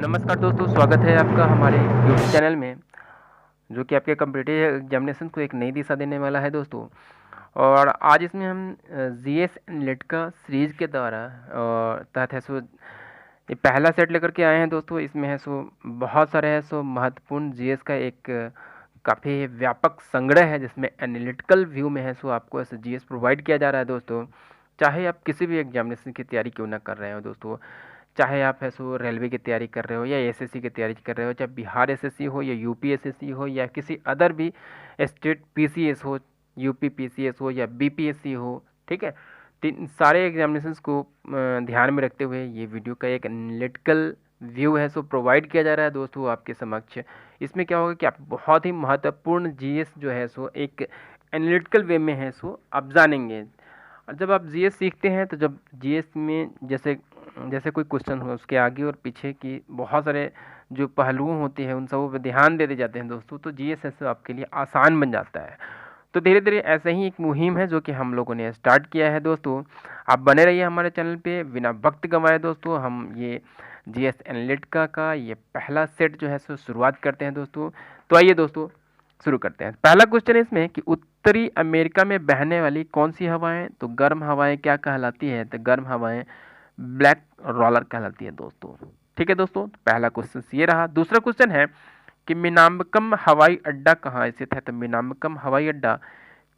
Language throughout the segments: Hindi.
नमस्कार दोस्तों, स्वागत है आपका हमारे यूट्यूब चैनल में, जो कि आपके कॉम्पिटिटिव एग्जामिनेशन को एक नई दिशा देने वाला है दोस्तों। और आज इसमें हम जीएस एनालिटिक का सीरीज के द्वारा तहत है सो ये पहला सेट लेकर के आए हैं दोस्तों। इसमें है सो बहुत सारे है सो महत्वपूर्ण जीएस का एक काफ़ी व्यापक संग्रह है, जिसमें एनालिटिकल व्यू में है सो आपको ऐसे जीएस प्रोवाइड किया जा रहा है दोस्तों। चाहे आप किसी भी एग्जामिनेशन की तैयारी क्यों ना कर रहे हो दोस्तों, चाहे आप है सो रेलवे की तैयारी कर रहे हो या एसएससी की तैयारी कर रहे हो, चाहे बिहार एसएससी हो या यूपी एसएससी हो या किसी अदर भी स्टेट पीसीएस हो, यूपी पीसीएस हो या बीपीएससी हो, ठीक है। तो इन सारे एग्जामिनेशंस को ध्यान में रखते हुए ये वीडियो का एक एनालिटिकल व्यू है सो प्रोवाइड किया जा रहा है दोस्तों आपके समक्ष। इसमें क्या होगा कि आप बहुत ही महत्वपूर्ण जीएस जो है सो एक एनालिटिकल वे में है सो आप जानेंगे। और जब आप जीएस सीखते हैं तो जब जीएस में जैसे जैसे कोई क्वेश्चन हो, उसके आगे और पीछे की बहुत सारे जो पहलुओं होते हैं उन सबों पर ध्यान देते जाते हैं दोस्तों, तो जीएस ऐसे आपके लिए आसान बन जाता है। तो धीरे धीरे ऐसे ही एक मुहिम है जो कि हम लोगों ने स्टार्ट किया है दोस्तों। आप बने रहिए हमारे चैनल पे बिना वक्त गंवाए दोस्तों। हम ये जीएस एनालिटिका का ये पहला सेट जो है सो शुरुआत करते हैं दोस्तों। तो आइए दोस्तों शुरू करते हैं। पहला क्वेश्चन है इसमें कि उत्तरी अमेरिका में बहने वाली कौन सी हवाएं, तो गर्म हवाएं क्या कहलाती है, तो गर्म हवाएं ब्लैक रोलर कहलाती है दोस्तों। ठीक है दोस्तों, तो पहला क्वेश्चन ये रहा। दूसरा क्वेश्चन है कि मीनाम्बक्कम हवाई अड्डा कहाँ स्थित है, तो मीनाम्बक्कम हवाई अड्डा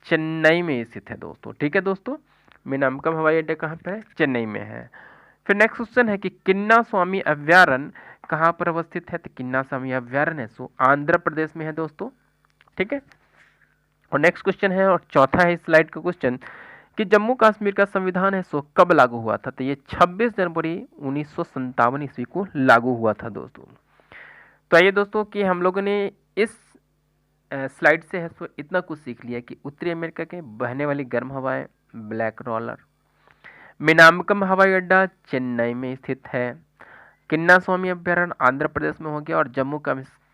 चेन्नई में स्थित है दोस्तों। ठीक है दोस्तों, मीनाम्बक्कम हवाई अड्डा कहाँ पर है, चेन्नई में है। फिर नेक्स्ट क्वेश्चन है कि किन्ना स्वामी अभ्यारण्य कहाँ पर अवस्थित है, तो किन्ना स्वामी अभ्यारण्य है सो आंध्र प्रदेश में है दोस्तों। ठीक है। और नेक्स्ट क्वेश्चन है और चौथा है इस स्लाइड का क्वेश्चन कि जम्मू कश्मीर का संविधान है सो कब लागू हुआ था, तो ये 26 जनवरी 1957 ईस्वी को लागू हुआ था दोस्तों। तो आइए दोस्तों कि हम लोगों ने इस स्लाइड से है सो इतना कुछ सीख लिया कि उत्तरी अमेरिका के बहने वाली गर्म हवाएं ब्लैक रोलर, मीनाम्बक्कम हवाई अड्डा चेन्नई में स्थित है, किन्ना स्वामी अभ्यारण्य आंध्र प्रदेश में हो गया, और जम्मू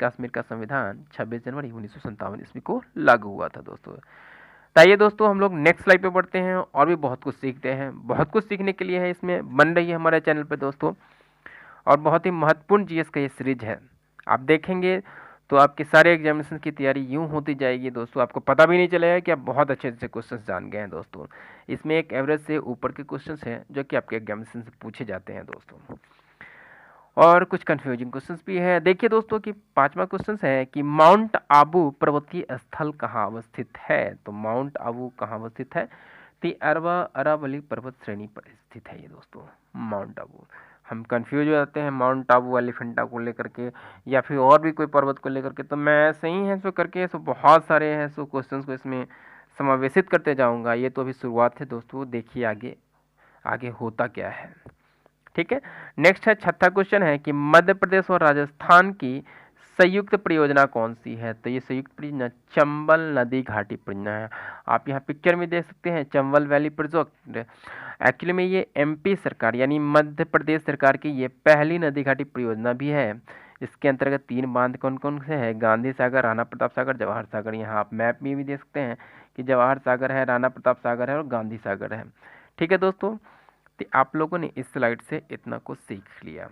कश्मीर का संविधान 26 जनवरी 1957 ईस्वी को लागू हुआ था दोस्तों। तो आइए दोस्तों हम लोग नेक्स्ट स्लाइड पे बढ़ते हैं और भी बहुत कुछ सीखते हैं। बहुत कुछ सीखने के लिए है, इसमें बन रही है हमारे चैनल पे दोस्तों, और बहुत ही महत्वपूर्ण जीएस का ये सीरीज है। आप देखेंगे तो आपके सारे एग्जामिनेशन की तैयारी यूं होती जाएगी दोस्तों, आपको पता भी नहीं चलेगा कि आप बहुत अच्छे अच्छे क्वेश्चंस जान गए हैं दोस्तों। इसमें एक एवरेज से ऊपर के क्वेश्चंस हैं जो कि आपके एग्जामिनेशन से पूछे जाते हैं दोस्तों, और कुछ कंफ्यूजिंग क्वेश्चंस भी है। देखिए दोस्तों कि पांचवा क्वेश्चन है कि माउंट आबू पर्वतीय स्थल कहाँ अवस्थित है, तो माउंट आबू कहाँ अवस्थित है, तो अरावली पर्वत श्रेणी पर स्थित है ये दोस्तों माउंट आबू। हम कंफ्यूज हो जाते हैं माउंट आबू एलिफेंटा को लेकर के या फिर और भी कोई पर्वत को लेकर के, तो मैं ऐसे ही है सो करके सो बहुत सारे हैं सो क्वेश्चंस को इसमें समावेशित करते जाऊंगा। ये तो अभी शुरुआत है दोस्तों, देखिए आगे आगे होता क्या है। ठीक है। नेक्स्ट है छठा क्वेश्चन है कि मध्य प्रदेश और राजस्थान की संयुक्त परियोजना कौन सी है, तो ये संयुक्त परियोजना चंबल नदी घाटी परियोजना है। आप यहाँ पिक्चर में देख सकते हैं चंबल वैली प्रोजेक्ट। एक्चुअली में ये एमपी सरकार यानी मध्य प्रदेश सरकार की ये पहली नदी घाटी परियोजना भी है। इसके अंतर्गत 3 बांध कौन कौन से हैं, गांधी सागर, राणा प्रताप सागर, जवाहर सागर। यहाँ आप मैप में भी देख सकते हैं कि जवाहर सागर है, राणा प्रताप सागर है और गांधी सागर है। ठीक है दोस्तों, तो आप लोगों ने इस स्लाइड से इतना कुछ सीख लिया।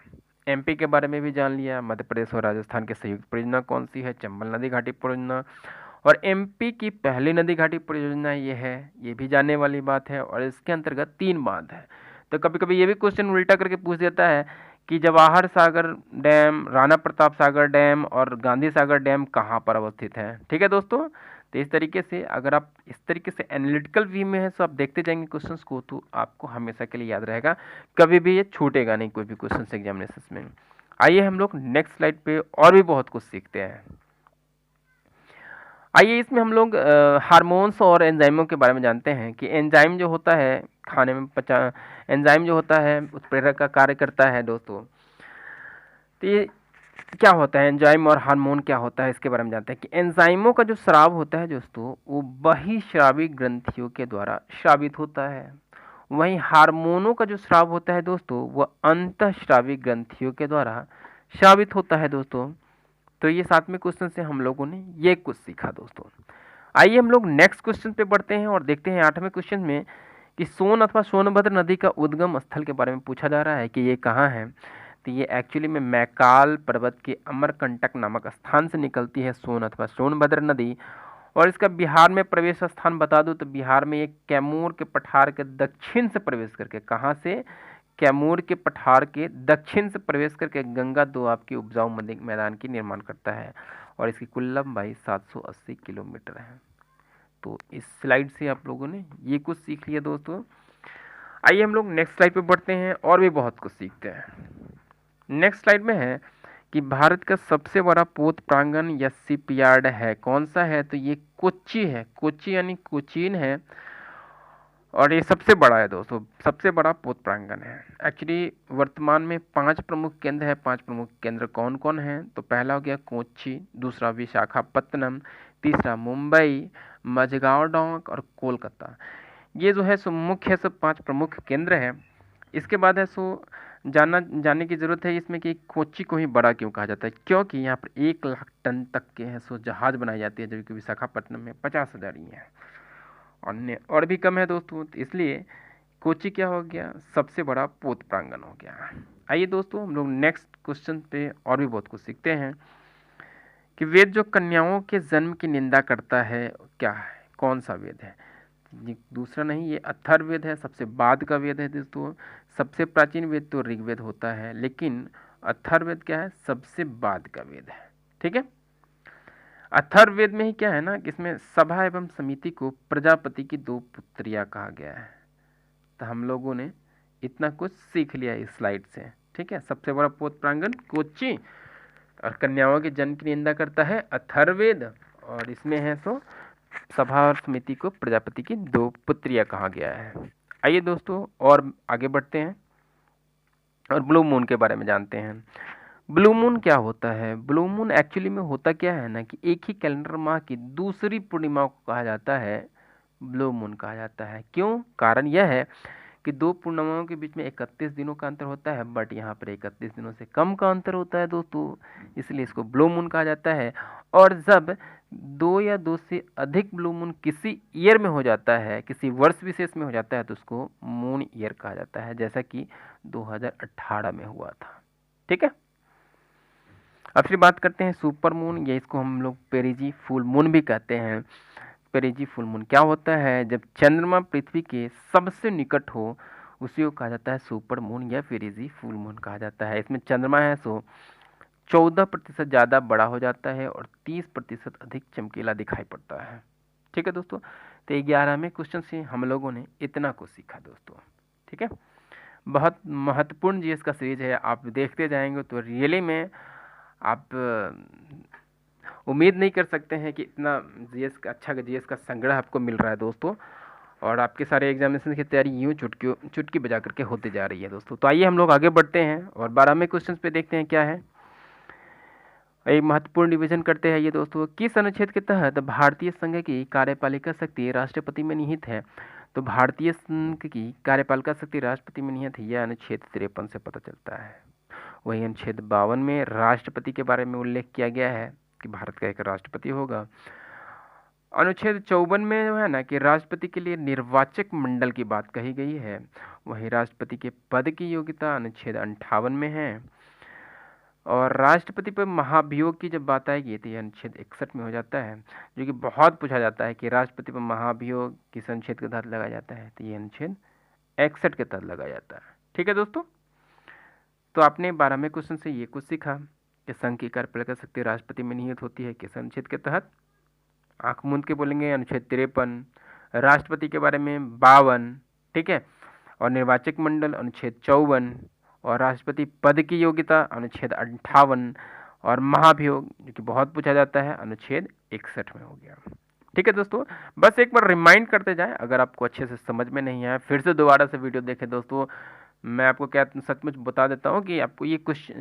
एमपी के बारे में भी जान लिया, मध्य प्रदेश और राजस्थान की संयुक्त परियोजना कौन सी है, चंबल नदी घाटी परियोजना, और एमपी की पहली नदी घाटी परियोजना ये है, ये भी जानने वाली बात है। और इसके अंतर्गत 3 बांध है। तो कभी कभी ये भी क्वेश्चन उल्टा करके पूछ देता है कि जवाहर सागर डैम, राणा प्रताप सागर डैम और गांधी सागर डैम कहाँ पर अवस्थित है। ठीक है दोस्तों, तो इस तरीके से अगर आप इस तरीके से एनालिटिकल व्यू में है तो आप देखते जाएंगे क्वेश्चंस को, तो आपको हमेशा के लिए याद रहेगा, कभी भी ये छूटेगा नहीं कोई भी क्वेश्चन एग्जामिनेशन में। आइए हम लोग नेक्स्ट स्लाइड पे और भी बहुत कुछ सीखते हैं। आइए इसमें हम लोग हार्मोन्स और एंजाइमों के बारे में जानते हैं कि एंजाइम जो होता है खाने में एंजाइम जो होता है उत्प्रेरक का कार्य करता है दोस्तों। तो ये क्या होता है एंजाइम और हार्मोन क्या होता है, इसके बारे में जानते हैं कि एंजाइमों का जो स्राव होता है दोस्तों वो बहिस्रावी ग्रंथियों के द्वारा स्रावित होता है, वहीं हार्मोनों का जो स्राव होता है दोस्तों वह अंतःस्रावी ग्रंथियों के द्वारा स्रावित होता है दोस्तों। तो ये 7वें क्वेश्चन से हम लोगों ने ये कुछ सीखा दोस्तों। आइए हम लोग नेक्स्ट क्वेश्चन पे बढ़ते हैं और देखते हैं 8वें क्वेश्चन में कि सोन अथवा सोनभद्र नदी का उद्गम स्थल के बारे में पूछा जा रहा है कि ये कहाँ है। तो ये एक्चुअली में मैकाल पर्वत के अमरकंटक नामक स्थान से निकलती है सोन अथवा सोनभद्र नदी। और इसका बिहार में प्रवेश स्थान बता दूं तो बिहार में ये कैमूर के पठार के दक्षिण से प्रवेश करके, कहाँ से, कैमूर के पठार के दक्षिण से प्रवेश करके गंगा दोआब के उपजाऊ मैदान की निर्माण करता है और इसकी कुल लंबाई 780 किलोमीटर है। तो इस स्लाइड से आप लोगों ने ये कुछ सीख लिया दोस्तों। आइए हम लोग नेक्स्ट स्लाइड पे बढ़ते हैं और भी बहुत कुछ सीखते हैं। नेक्स्ट स्लाइड में है कि भारत का सबसे बड़ा पोत प्रांगण या शिपयार्ड है, कौन सा है, तो ये कोच्चि है। कोच्चि यानी कोचीन है और ये सबसे बड़ा है दोस्तों, सबसे बड़ा पोत प्रांगण है। एक्चुअली वर्तमान में 5 प्रमुख केंद्र है। 5 प्रमुख केंद्र कौन कौन हैं, तो पहला हो गया कोच्चि, दूसरा विशाखापत्तनम, तीसरा मुंबई, मझगांव डॉक और कोलकाता। ये जो है सो मुख्य है, सब 5 प्रमुख केंद्र हैं। इसके बाद है सो जानने की ज़रूरत है इसमें कि कोच्चि को ही बड़ा क्यों कहा जाता है, क्योंकि यहाँ पर 1 लाख टन तक के हैं सो जहाज़ बनाई जाती है, जबकि विशाखापट्टनम में 50,000 ही है, अन्य और भी कम है दोस्तों। तो इसलिए कोच्चि क्या हो गया, सबसे बड़ा पोत प्रांगण हो गया। आइए दोस्तों हम लोग नेक्स्ट क्वेश्चन पे और भी बहुत कुछ सीखते हैं कि वेद जो कन्याओं के जन्म की निंदा करता है क्या है, कौन सा वेद है, ये दूसरा नहीं, ये अथर्ववेद है, सबसे बाद का वेद है दोस्तों। सबसे प्राचीन वेद तो ऋग्वेद होता है, लेकिन अथर्ववेद क्या है, सबसे बाद का वेद है। ठीक है, अथर्ववेद में ही क्या है ना कि इसमें सभा एवं समिति को प्रजापति की 2 पुत्रियां कहा गया है। तो हम लोगों ने इतना कुछ सीख लिया इस स्लाइड से। ठीक है, सबसे बड़ा पोत प्रांगण कोच्चि और कन्याओं के जन्म की निंदा करता है अथर्ववेद, और इसमें है सो सभा और समिति को प्रजापति की 2 पुत्रियां कहा गया है। आइए दोस्तों और आगे बढ़ते हैं और ब्लू मून के बारे में जानते हैं। ब्लू मून क्या होता है, ब्लू मून एक्चुअली में होता क्या है ना कि एक ही कैलेंडर माह की दूसरी पूर्णिमा को कहा जाता है ब्लू मून कहा जाता है। क्यों, कारण यह है कि 2 पूर्णिमाओं के बीच में 31 दिनों का अंतर होता है, बट यहाँ पर 31 दिनों से कम का अंतर होता है दोस्तों, इसलिए इसको ब्लू मून कहा जाता है। और जब 2 या 2 से अधिक ब्लू मून किसी ईयर में हो जाता है, किसी वर्ष विशेष में हो जाता है, तो उसको मून ईयर कहा जाता है, जैसा कि 2018 में हुआ था। ठीक है, अब फिर बात करते हैं सुपर मून, या इसको हम लोग पेरिजी फुल मून भी कहते हैं। पेरिजी फुल मून क्या होता है, जब चंद्रमा पृथ्वी के सबसे निकट हो उसी को कहा जाता है सुपर मून या पेरिजी फुल मून कहा जाता है। इसमें चंद्रमा है सो 14% ज़्यादा बड़ा हो जाता है और 30% अधिक चमकीला दिखाई पड़ता है। ठीक है दोस्तों, तो 11वें क्वेश्चन से हम लोगों ने इतना कुछ सीखा दोस्तों। ठीक है, बहुत महत्वपूर्ण जीएस का सीरीज है, आप देखते जाएंगे तो रियली में आप उम्मीद नहीं कर सकते हैं कि इतना जीएस का अच्छा जीएस का संग्रह आपको मिल रहा है दोस्तों, और आपके सारे एग्जामिनेशन की तैयारी यूँ चुटकी बजा करके होती जा रही है दोस्तों। तो आइए हम लोग आगे बढ़ते हैं और 12वें क्वेश्चन पे देखते हैं क्या है। एक महत्वपूर्ण डिवीजन करते हैं ये दोस्तों, किस अनुच्छेद के तहत भारतीय संघ की कार्यपालिका शक्ति राष्ट्रपति में निहित है, तो भारतीय संघ की कार्यपालिका शक्ति राष्ट्रपति में निहित है, यह अनुच्छेद 53 से पता चलता है। वही अनुच्छेद 52 में राष्ट्रपति के बारे में उल्लेख किया गया है कि भारत का एक राष्ट्रपति होगा। अनुच्छेद 54 में जो है ना कि राष्ट्रपति के लिए निर्वाचक मंडल की बात कही गई है। वही राष्ट्रपति के पद की योग्यता अनुच्छेद 58 में है। और राष्ट्रपति पर महाभियोग की जब बात आएगी तो यह अनुच्छेद 61 में हो जाता है, जो कि बहुत पूछा जाता है कि राष्ट्रपति पर महाभियोग किस अनुच्छेद के तहत लगाया जाता है, तो ये अनुच्छेद 61 के तहत लगाया जाता है। ठीक है दोस्तों, तो आपने 12वें क्वेश्चन से ये कुछ सीखा कि संघ की कार्यपालिका शक्ति राष्ट्रपति में निहित होती है किस अनुच्छेद के तहत, आंख मूंद के बोलेंगे अनुच्छेद 53, राष्ट्रपति के बारे में 52, ठीक है, और निर्वाचक मंडल अनुच्छेद 54, और राष्ट्रपति पद की योग्यता अनुच्छेद 58, और महाभियोग जो कि बहुत पूछा जाता है अनुच्छेद 61 में हो गया। ठीक है दोस्तों, बस एक बार रिमाइंड करते जाएं, अगर आपको अच्छे से समझ में नहीं आया फिर से दोबारा से वीडियो देखें दोस्तों। मैं आपको क्या सचमुच बता देता हूँ कि आपको ये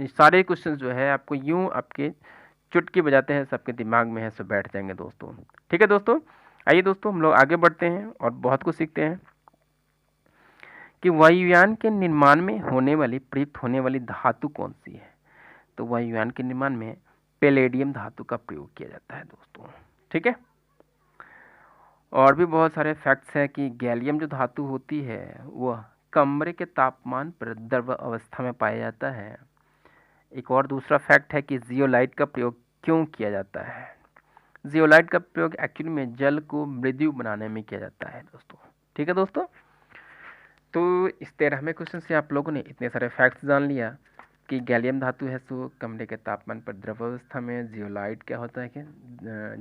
सारे क्वेश्चन जो है आपको यूँ आपके चुटकी बजाते हैं सबके दिमाग में है सो बैठ जाएंगे दोस्तों। ठीक है दोस्तों, आइए दोस्तों हम लोग आगे बढ़ते हैं और बहुत कुछ सीखते हैं कि वायुयान के निर्माण में होने वाली प्रयुक्त होने वाली धातु कौन सी है, तो वायुयान के निर्माण में पैलेडियम धातु का प्रयोग किया जाता है दोस्तों। ठीक है, और भी बहुत सारे फैक्ट्स हैं कि गैलियम जो धातु होती है वह कमरे के तापमान पर द्रव अवस्था में पाया जाता है, एक और दूसरा फैक्ट है कि जियोलाइट का प्रयोग क्यों किया जाता है। जियोलाइट का प्रयोग एक्चुअली में जल को मृदु बनाने में किया जाता है दोस्तों। ठीक है दोस्तों, तो इस 13वें क्वेश्चन से आप लोगों ने इतने सारे फैक्ट्स जान लिया कि गैलियम धातु है सो कमरे के तापमान पर द्रव अवस्था में, जियोलाइट क्या होता है कि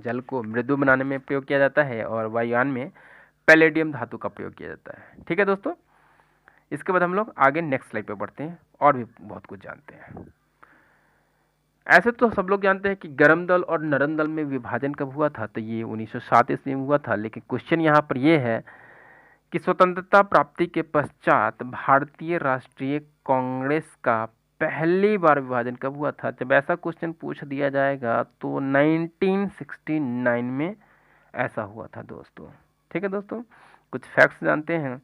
जल को मृदु बनाने में प्रयोग किया जाता है, और वायुयान में पैलेडियम धातु का प्रयोग किया जाता है। ठीक है दोस्तों, इसके बाद हम लोग आगे नेक्स्ट स्लाइड पे बढ़ते हैं और भी बहुत कुछ जानते हैं। ऐसे तो सब लोग जानते हैं कि गर्म दल और नरम दल में विभाजन कब हुआ था, तो ये 1907 ईस्वी में हुआ था। लेकिन क्वेश्चन यहाँ पर ये है कि स्वतंत्रता प्राप्ति के पश्चात भारतीय राष्ट्रीय कांग्रेस का पहली बार विभाजन कब हुआ था। जब ऐसा क्वेश्चन पूछ दिया जाएगा तो 1969 में ऐसा हुआ था दोस्तों। ठीक है दोस्तों, कुछ फैक्ट्स जानते हैं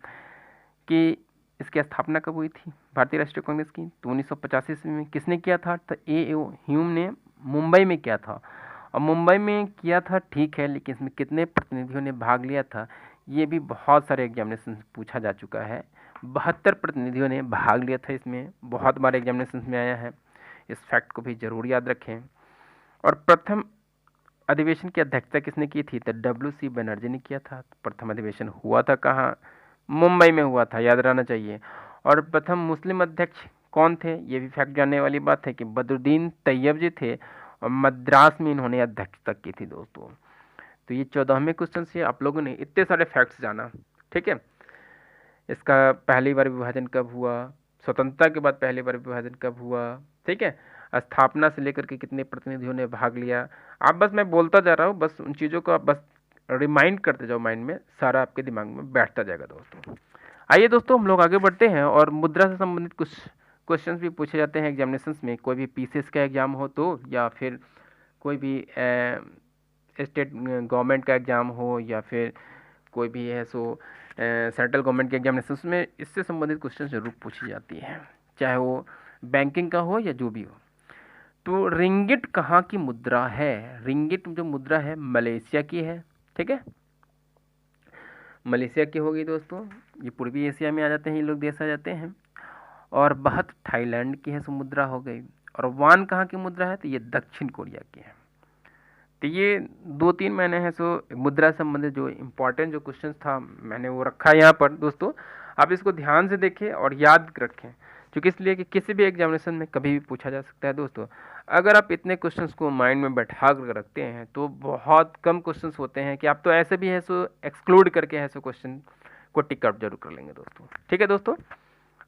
कि इसकी स्थापना कब हुई थी भारतीय राष्ट्रीय कांग्रेस की, तो 1985 ईस्वी में। किसने किया था, तो ए ह्यूम ने मुंबई में किया था। और मुंबई में किया था ठीक है, लेकिन इसमें कितने प्रतिनिधियों ने भाग लिया था, ये भी बहुत सारे एग्जामिनेशन पूछा जा चुका है। 72 प्रतिनिधियों ने भाग लिया था इसमें, बहुत बार एग्जामिनेशन में आया है। इस फैक्ट को भी जरूर याद रखें। और प्रथम अधिवेशन की अध्यक्षता किसने की थी, तो WC बनर्जी ने किया था। प्रथम अधिवेशन हुआ था कहाँ, मुंबई में हुआ था, याद रहना चाहिए। और प्रथम मुस्लिम अध्यक्ष कौन थे, ये भी फैक्ट जानने वाली बात है कि बदरुद्दीन तैयब जी थे, और मद्रास में इन्होंने अध्यक्षता की थी दोस्तों। तो ये 14वें क्वेश्चन से आप लोगों ने इतने सारे फैक्ट्स जाना। ठीक है, इसका पहली बार विभाजन कब हुआ, स्वतंत्रता के बाद पहली बार विभाजन कब हुआ, ठीक है, स्थापना से लेकर के कितने प्रतिनिधियों ने भाग लिया। आप बस, मैं बोलता जा रहा हूँ, बस उन चीज़ों को आप बस रिमाइंड करते जाओ, माइंड में सारा आपके दिमाग में बैठता जाएगा दोस्तों। आइए दोस्तों, हम लोग आगे बढ़ते हैं और मुद्रा से संबंधित कुछ क्वेश्चंस भी पूछे जाते हैं एग्जामिनेशंस में। कोई भी पीसीएस का एग्जाम हो तो, या फिर कोई भी स्टेट गवर्नमेंट का एग्जाम हो, या फिर कोई भी है सो सेंट्रल गवर्नमेंट के एग्जामिनेशन में इससे संबंधित क्वेश्चन जरूर पूछी जाती है, चाहे वो बैंकिंग का हो या जो भी हो। तो रिंगिट कहाँ की मुद्रा है, रिंगिट जो मुद्रा है मलेशिया की है। ठीक है, मलेशिया की होगी दोस्तों, ये पूर्वी एशिया में आ जाते हैं, ये लोग देश आ जाते हैं। और बहत थाईलैंड की है, सो मुद्रा हो गई। और वान कहाँ की मुद्रा है, तो ये दक्षिण कोरिया की है। तो ये 2-3 महीने हैं सो मुद्रा संबंधित जो इम्पोर्टेंट जो क्वेश्चन था मैंने वो रखा है यहाँ पर दोस्तों। आप इसको ध्यान से देखें और याद रखें, क्योंकि इसलिए कि किसी भी एग्जामिनेशन में कभी भी पूछा जा सकता है दोस्तों। अगर आप इतने क्वेश्चंस को माइंड में बैठा कर रखते हैं तो बहुत कम क्वेश्चंस होते हैं कि आप तो ऐसे भी है सो एक्सक्लूड करके है सो क्वेश्चन को टिक आउट जरूर कर लेंगे दोस्तों। ठीक है दोस्तों,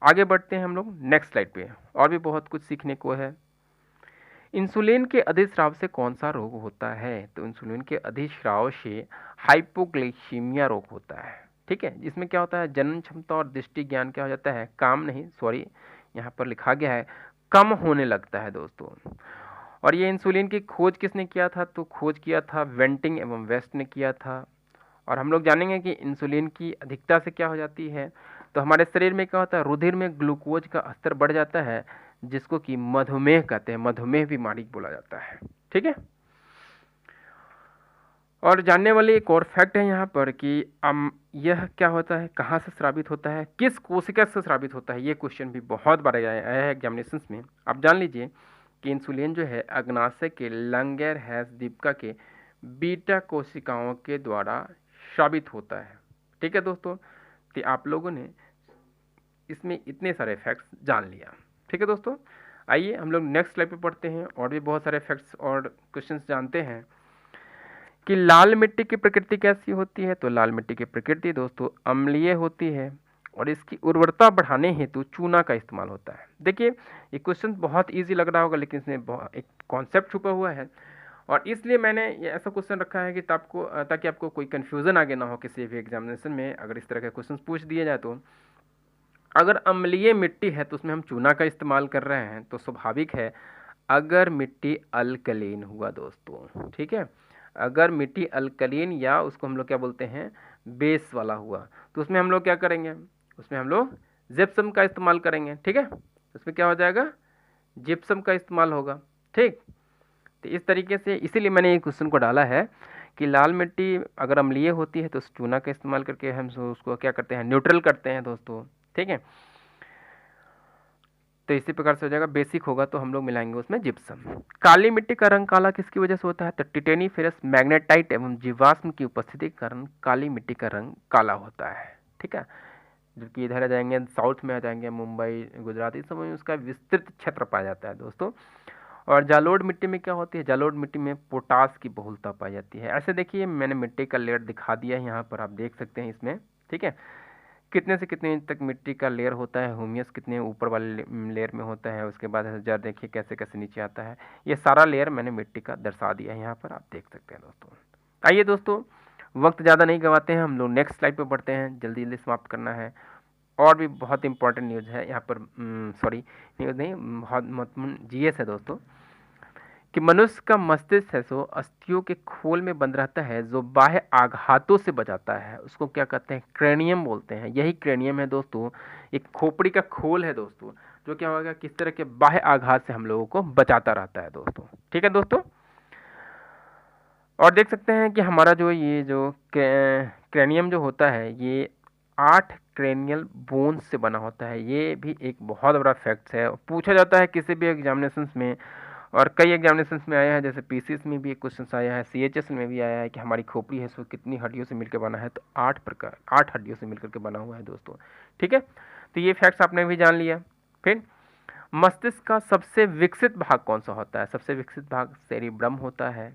आगे बढ़ते हैं हम लोग नेक्स्ट स्लाइड पे, और भी बहुत कुछ सीखने को है। इंसुलिन के अधिस्राव से कौन सा रोग होता है, तो इंसुलिन के अधिस्राव से हाइपोग्लाइसीमिया रोग होता है। ठीक है, जिसमें क्या होता है, जनन क्षमता और दृष्टि ज्ञान क्या हो जाता है, काम नहीं, सॉरी यहाँ पर लिखा गया है कम होने लगता है दोस्तों। और ये इंसुलिन की खोज किसने किया था, तो खोज किया था वेंटिंग एवं वेस्ट ने किया था। और हम लोग जानेंगे कि इंसुलिन की अधिकता से क्या हो जाती है, तो हमारे शरीर में क्या होता है, रुधिर में ग्लूकोज का स्तर बढ़ जाता है, जिसको कि मधुमेह कहते हैं, मधुमेह बीमारी बोला जाता है। ठीक है, और जानने वाली एक और फैक्ट है यहाँ पर कि यह क्या होता है, कहाँ से स्रावित होता है, किस कोशिका से स्रावित होता है, ये क्वेश्चन भी बहुत बार आया है एग्जामिनेशंस में। आप जान लीजिए कि इंसुलिन जो है अग्नाशय के लंगर हैज दीपिका के बीटा कोशिकाओं के द्वारा स्रावित होता है। ठीक है दोस्तों, तो आप लोगों ने इसमें इतने सारे फैक्ट्स जान लिया। ठीक है दोस्तों, आइए हम लोग नेक्स्ट स्लाइड पे पढ़ते हैं और भी बहुत सारे फैक्ट्स और क्वेश्चंस जानते हैं कि लाल मिट्टी की प्रकृति कैसी होती है। तो लाल मिट्टी की प्रकृति दोस्तों अम्लीय होती है, और इसकी उर्वरता बढ़ाने हेतु चूना का इस्तेमाल होता है। देखिए ये क्वेश्चन बहुत इजी लग रहा होगा, लेकिन इसमें एक कॉन्सेप्ट छुपा हुआ है, और इसलिए मैंने ये ऐसा क्वेश्चन रखा है कि ताकि आपको कोई कन्फ्यूज़न आगे ना हो किसी भी एग्जामिनेशन में। अगर इस तरह के क्वेश्चन पूछ दिए जाए तो अगर अम्लीय मिट्टी है तो उसमें हम चूना का इस्तेमाल कर रहे हैं, तो स्वाभाविक है अगर मिट्टी अल्कलीन हुआ दोस्तों, ठीक है, अगर मिट्टी अल्कलीन या उसको हम लोग क्या बोलते हैं बेस वाला हुआ, तो उसमें हम लोग क्या करेंगे, उसमें हम लोग जिप्सम का इस्तेमाल करेंगे। ठीक है, उसमें क्या हो जाएगा, जिप्सम का इस्तेमाल होगा। ठीक, तो इस तरीके से इसीलिए मैंने ये क्वेश्चन को डाला है कि लाल मिट्टी अगर अम्लीय होती है तो चूना का इस्तेमाल करके हम उसको क्या करते हैं, न्यूट्रल करते हैं दोस्तों। ठीक है, तो इसी प्रकार से हो जाएगा। बेसिक होगा तो हम लोग मिलाएंगे उसमें जिप्सम। काली मिट्टी का रंग काला किसकी वजह से होता है? तो टिटेनी फेरस मैग्नेटाइट एवं जीवाश्म की उपस्थिति के कारण काली मिट्टी का रंग काला होता है। ठीक है, जबकि इधर आ जाएंगे साउथ में आ जाएंगे मुंबई गुजरात, इस समय उसका विस्तृत क्षेत्र पाया जाता है दोस्तों। और जालोड मिट्टी में क्या होती है? जालोड मिट्टी में पोटास की बहुलता पाई जाती है। ऐसे देखिए मैंने मिट्टी का लेयर दिखा दिया है यहाँ पर, आप देख सकते हैं इसमें। ठीक है, कितने से कितने इंच तक मिट्टी का लेयर होता है, ह्यूमस कितने ऊपर वाले लेयर में होता है, उसके बाद जर देखिए कैसे कैसे नीचे आता है। ये सारा लेयर मैंने मिट्टी का दर्शा दिया है यहाँ पर, आप देख सकते हैं दोस्तों। आइए दोस्तों, वक्त ज़्यादा नहीं गवाते हैं, हम लोग नेक्स्ट स्लाइड पर बढ़ते हैं, जल्दी जल्दी समाप्त करना है। और भी बहुत इंपॉर्टेंट न्यूज़ है यहाँ पर, सॉरी न्यूज़ नहीं, बहुत महत्वपूर्ण जीएस है दोस्तों, कि मनुष्य का मस्तिष्क है सो अस्थियों के खोल में बंद रहता है, जो बाह्य आघातों से बचाता है। उसको क्या कहते हैं? क्रेनियम बोलते हैं। यही क्रेनियम है दोस्तों, एक खोपड़ी का खोल है दोस्तों, जो क्या होगा, किस तरह के बाह्य आघात से हम लोगों को बचाता रहता है दोस्तों। ठीक है दोस्तों, और देख सकते हैं कि हमारा जो ये जो क्रेनियम जो होता है ये 8 क्रेनियल बोन्स से बना होता है। ये भी एक बहुत बड़ा फैक्ट है, पूछा जाता है किसी भी एग्जामिनेशंस में, और कई एग्जामिनेशंस में आया है, जैसे पीसीएस में भी एक क्वेश्चन आया है, सीएचएस में भी आया है कि हमारी खोपड़ी है सो कितनी हड्डियों से मिलकर बना है, तो 8 हड्डियों से मिलकर के बना हुआ है दोस्तों। ठीक है, तो ये फैक्ट्स आपने भी जान लिया। फिर मस्तिष्क का सबसे विकसित भाग कौन सा होता है? सबसे विकसित भाग सेरिब्रम होता है।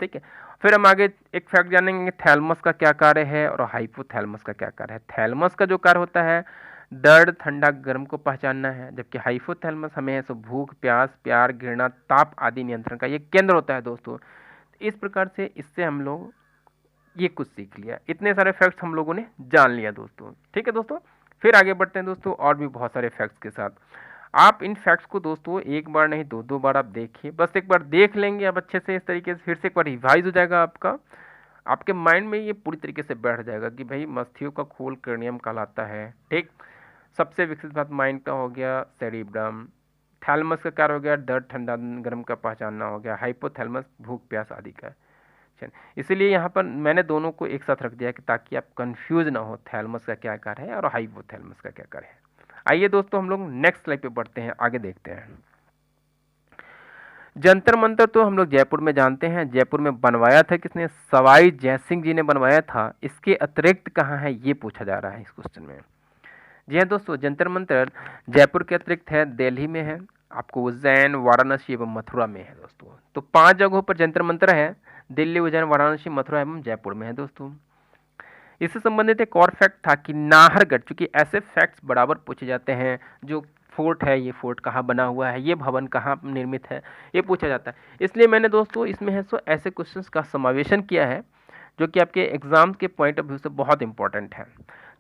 ठीक है, फिर हम आगे एक फैक्ट जानेंगे, थैलमस का क्या कार्य है और हाइपोथैलमस का क्या कार्य है। थैलमस का जो कार्य होता है दर्द, ठंडा, गर्म को पहचानना है, जबकि हाइपोथैलेमस हमें है सो भूख, प्यास, प्यार, घृणा, ताप आदि नियंत्रण का ये केंद्र होता है दोस्तों। इस प्रकार से इससे हम लोग ये कुछ सीख लिया, इतने सारे फैक्ट्स हम लोगों ने जान लिया दोस्तों। ठीक है दोस्तों, फिर आगे बढ़ते हैं दोस्तों और भी बहुत सारे फैक्ट्स के साथ। आप इन फैक्ट्स को दोस्तों एक बार नहीं दो दो बार आप देखिए, बस एक बार देख लेंगे आप अच्छे से, इस तरीके से फिर से एक बार रिवाइज हो जाएगा आपका, आपके माइंड में ये पूरी तरीके से बैठ जाएगा कि भाई मस्तिष्क का खोल क्रेनियम कहलाता है। ठीक, सबसे विकसित भाग माइंड का हो गया सेरिब्रम, थैलमस का कार्य हो गया दर्द, ठंडा, गर्म का पहचानना हो गया, हाइपोथैलेमस भूख प्यास आदि का। इसलिए यहाँ पर मैंने दोनों को एक साथ रख दिया कि ताकि आप कंफ्यूज ना हो, थैलमस का क्या कार्य है और हाइपोथैलेमस का क्या कार्य है। आइए दोस्तों हम लोग नेक्स्ट स्लाइड पे बढ़ते हैं, आगे देखते हैं। जंतर मंतर तो हम लोग जयपुर में जानते हैं, जयपुर में बनवाया था किसने? सवाई जयसिंह जी ने बनवाया था। इसके अतिरिक्त कहाँ है ये पूछा जा रहा है इस क्वेश्चन में। जी हाँ दोस्तों, जंतर मंतर जयपुर के अतिरिक्त है, दिल्ली में है, आपको उज्जैन, वाराणसी एवं मथुरा में है दोस्तों। तो 5 जगहों पर जंतर मंतर है, दिल्ली, उज्जैन, वाराणसी, मथुरा एवं जयपुर में है दोस्तों। इससे संबंधित एक और फैक्ट था कि नाहरगढ़, चूंकि ऐसे फैक्ट्स बराबर पूछे जाते हैं, जो फोर्ट है ये फोर्ट कहाँ बना हुआ है, ये भवन कहाँ निर्मित है, ये पूछा जाता है। इसलिए मैंने दोस्तों इसमें है सो ऐसे क्वेश्चंस का समावेशन किया है जो कि आपके एग्जाम के पॉइंट ऑफ व्यू से बहुत इंपॉर्टेंट है।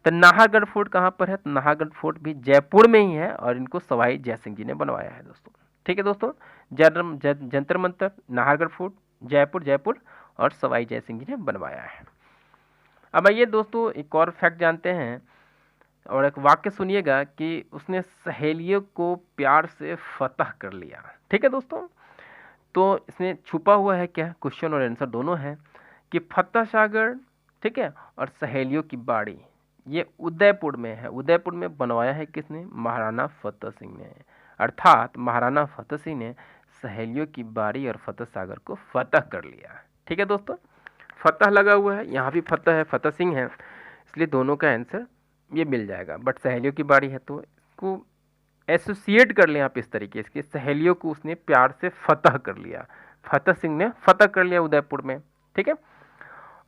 तो नाहरगढ़ फोर्ट कहाँ पर है? तो नाहरगढ़ फोर्ट भी जयपुर में ही है और इनको सवाई जयसिंह जी ने बनवाया है दोस्तों। ठीक है दोस्तों, जंतर मंतर, नाहरगढ़ फोर्ट, जयपुर और सवाई जयसिंह जी ने बनवाया है। अब आइए दोस्तों एक और फैक्ट जानते हैं, और एक वाक्य सुनिएगा कि उसने सहेलियों को प्यार से फतह कर लिया। ठीक है दोस्तों, तो इसमें छुपा हुआ है क्या? क्वेश्चन और आंसर दोनों है कि फतह सागर, ठीक है, और सहेलियों की बाड़ी, ये उदयपुर में है। उदयपुर में बनवाया है किसने? महाराणा फतेह सिंह ने। अर्थात महाराणा फतेह सिंह ने सहेलियों की बाड़ी और फतह सागर को फतह कर लिया। ठीक है दोस्तों, फतह लगा हुआ है, यहाँ भी फतह है, फतेह सिंह है, इसलिए दोनों का आंसर ये मिल जाएगा। बट सहेलियों की बाड़ी है तो इसको एसोसिएट कर लें आप इस तरीके से, सहेलियों को उसने प्यार से फतह कर लिया, फतेह सिंह ने फतह कर लिया उदयपुर में। ठीक है,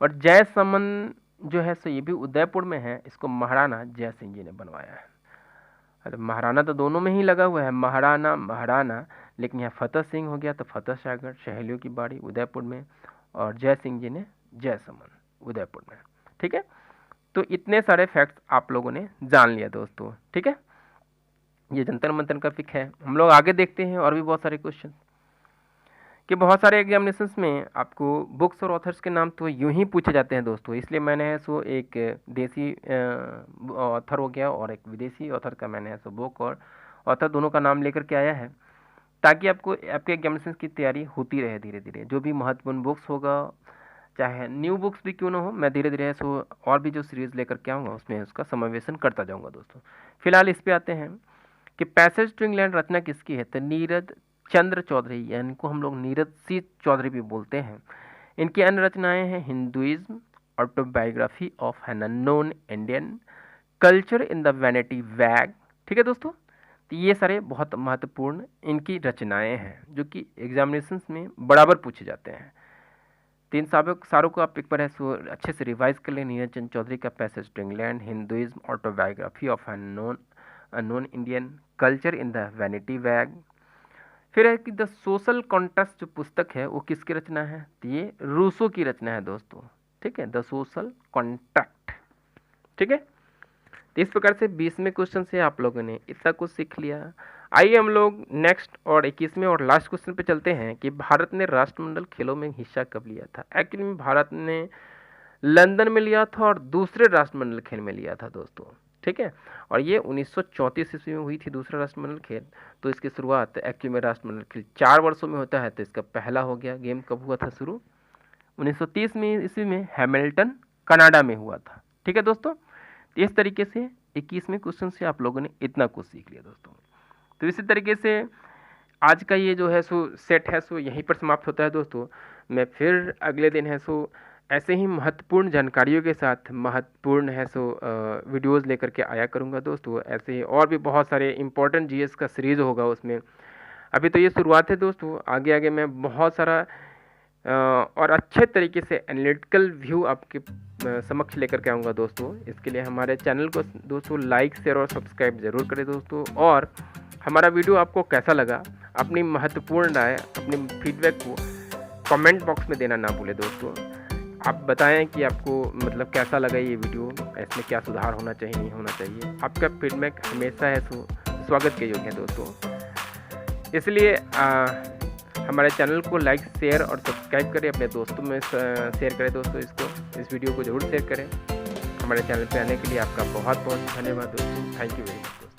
और जयसमन जो है सो ये भी उदयपुर में है, इसको महाराणा जयसिंह जी ने बनवाया है। अरे महाराणा तो दोनों में ही लगा हुआ है, महाराणा, लेकिन यहाँ फतेह सिंह हो गया तो फतह सागर, सहेलियों की बाड़ी उदयपुर में, और जयसिंह जी ने जयसमन उदयपुर में। ठीक है, तो इतने सारे फैक्ट्स आप लोगों ने जान लिया दोस्तों। ठीक है, ये जंतर मंतर का फिक है। हम लोग आगे देखते हैं और भी बहुत सारे क्वेश्चन, कि बहुत सारे एग्जामिनेशंस में आपको बुक्स और ऑथर्स के नाम तो यूं ही पूछे जाते हैं दोस्तों, इसलिए मैंने है सो एक देसी ऑथर हो गया और एक विदेशी ऑथर का मैंने है सो बुक और ऑथर दोनों का नाम लेकर के आया है, ताकि आपको आपके एग्जामिनेशंस की तैयारी होती रहे धीरे धीरे। जो भी महत्वपूर्ण बुक्स होगा, चाहे न्यू बुक्स भी क्यों ना हो, मैं धीरे धीरे सो और भी जो सीरीज़ लेकर के आऊँगा उसमें उसका समावेशन करता जाऊँगा दोस्तों। फिलहाल इस पे आते हैं कि पैसेज टू इंग्लैंड रचना किसकी है, तो नीरज चंद्र चौधरी, यानी इनको हम लोग नीरज सी चौधरी भी बोलते हैं। इनकी अन्य रचनाएं हैं Hinduism, autobiography of an unknown Indian, culture in the vanity वैग। ठीक है दोस्तों, तो ये सारे बहुत महत्वपूर्ण इनकी रचनाएं हैं जो कि एग्जामिनेशंस में बराबर पूछे जाते हैं। तीन सारों को आप एक बार अच्छे से रिवाइज कर लें। नीरज चंद्र चौधरी का passage to England, Hinduism, autobiography of unknown Indian, culture in the vanity bag. फिर है कि द सोशल कॉन्टेक्स्ट जो पुस्तक है वो किसकी रचना है, तो ये रूसो की रचना है दोस्तों। ठीक है, द सोशल कॉन्ट्रैक्ट। ठीक है, तो इस प्रकार से 20वें क्वेश्चन से आप लोगों ने इतना कुछ सीख लिया। आइए हम लोग नेक्स्ट और 21वें और लास्ट क्वेश्चन पे चलते हैं कि भारत ने राष्ट्रमंडल खेलों में हिस्सा कब लिया था। एक्चुअली में भारत ने लंदन में लिया था और दूसरे राष्ट्रमंडल खेल में लिया था दोस्तों। ठीक है, और ये 1934 ईस्वी में हुई थी दूसरा राष्ट्रमंडल खेल। तो इसकी शुरुआत एक्चुअली में राष्ट्रमंडल खेल 4 वर्षों में होता है, तो इसका पहला हो गया गेम कब हुआ था शुरू, 1930 में ईस्वी में हैमिल्टन कनाडा में हुआ था। ठीक है दोस्तों, इस तरीके से 21वें क्वेश्चन से आप लोगों ने इतना कुछ सीख लिया दोस्तों। तो इसी तरीके से आज का ये जो है सो सेट है सो यहीं पर समाप्त होता है दोस्तों। मैं फिर अगले दिन है सो ऐसे ही महत्वपूर्ण जानकारियों के साथ महत्वपूर्ण है सो वीडियोज़ लेकर के आया करूँगा दोस्तों। ऐसे ही और भी बहुत सारे इंपॉर्टेंट जीएस का सीरीज़ होगा उसमें। अभी तो ये शुरुआत है दोस्तों, आगे आगे मैं बहुत सारा और अच्छे तरीके से एनालिटिकल व्यू आपके समक्ष लेकर के आऊँगा दोस्तों। इसके लिए हमारे चैनल को दोस्तों लाइक शेयर और सब्सक्राइब ज़रूर करें दोस्तों। और हमारा वीडियो आपको कैसा लगा, अपनी महत्वपूर्ण राय, अपनी फीडबैक को कमेंट बॉक्स में देना ना भूलें दोस्तों। आप बताएं कि आपको मतलब कैसा लगा ये वीडियो, इसमें क्या सुधार होना चाहिए, नहीं होना चाहिए। आपका फीडबैक हमेशा है सो स्वागत के योग्य है दोस्तों। इसलिए हमारे चैनल को लाइक शेयर और सब्सक्राइब करें, अपने दोस्तों में शेयर करें दोस्तों। इस वीडियो को ज़रूर शेयर करें। हमारे चैनल पे आने के लिए आपका बहुत बहुत धन्यवाद दोस्तों। Thank you very much.